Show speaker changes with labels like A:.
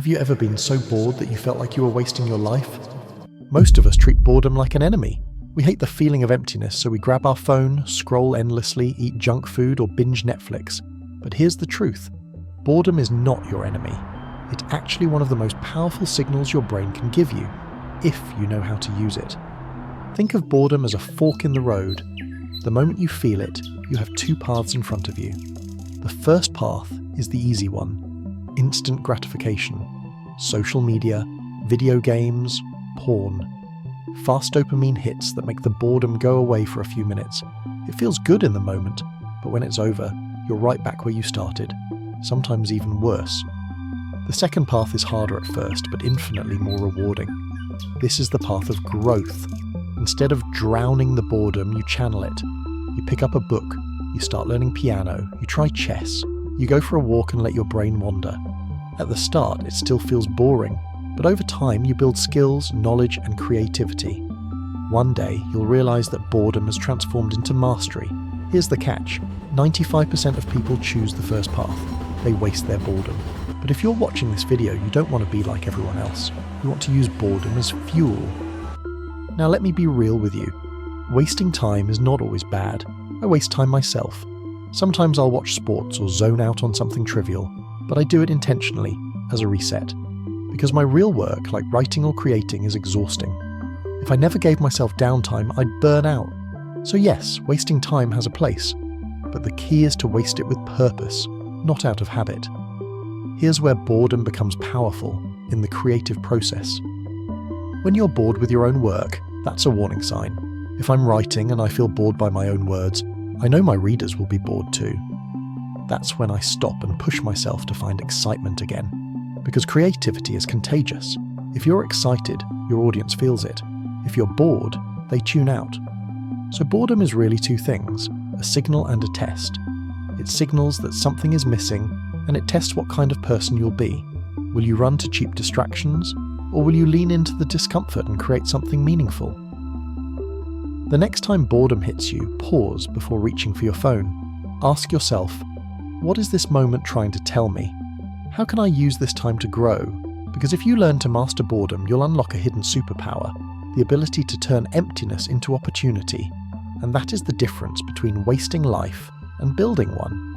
A: Have you ever been so bored that you felt like you were wasting your life? Most of us treat boredom like an enemy. We hate the feeling of emptiness, so we grab our phone, scroll endlessly, eat junk food, or binge Netflix. But here's the truth. Boredom is not your enemy. It's actually one of the most powerful signals your brain can give you, if you know how to use it. Think of boredom as a fork in the road. The moment you feel it, you have two paths in front of you. The first path is the easy one. Instant gratification. Social media, video games, porn. Fast dopamine hits that make the boredom go away for a few minutes. It feels good in the moment, but when it's over, you're right back where you started, sometimes even worse. The second path is harder at first, but infinitely more rewarding. This is the path of growth. Instead of drowning the boredom, you channel it. You pick up a book, you start learning piano, you try chess, you go for a walk and let your brain wander. At the start, it still feels boring, but over time you build skills, knowledge, and creativity. One day, you'll realize that boredom has transformed into mastery. Here's the catch. 95% of people choose the first path. They waste their boredom. But if you're watching this video, you don't want to be like everyone else. You want to use boredom as fuel. Now let me be real with you. Wasting time is not always bad. I waste time myself. Sometimes I'll watch sports or zone out on something trivial, but I do it intentionally, as a reset. Because my real work, like writing or creating, is exhausting. If I never gave myself downtime, I'd burn out. So yes, wasting time has a place. But the key is to waste it with purpose, not out of habit. Here's where boredom becomes powerful, in the creative process. When you're bored with your own work, that's a warning sign. If I'm writing and I feel bored by my own words, I know my readers will be bored too. That's when I stop and push myself to find excitement again. Because creativity is contagious. If you're excited, your audience feels it. If you're bored, they tune out. So boredom is really two things, a signal and a test. It signals that something is missing, and it tests what kind of person you'll be. Will you run to cheap distractions, or will you lean into the discomfort and create something meaningful? The next time boredom hits you, pause before reaching for your phone. Ask yourself, what is this moment trying to tell me? How can I use this time to grow? Because if you learn to master boredom, you'll unlock a hidden superpower, the ability to turn emptiness into opportunity. And that is the difference between wasting life and building one.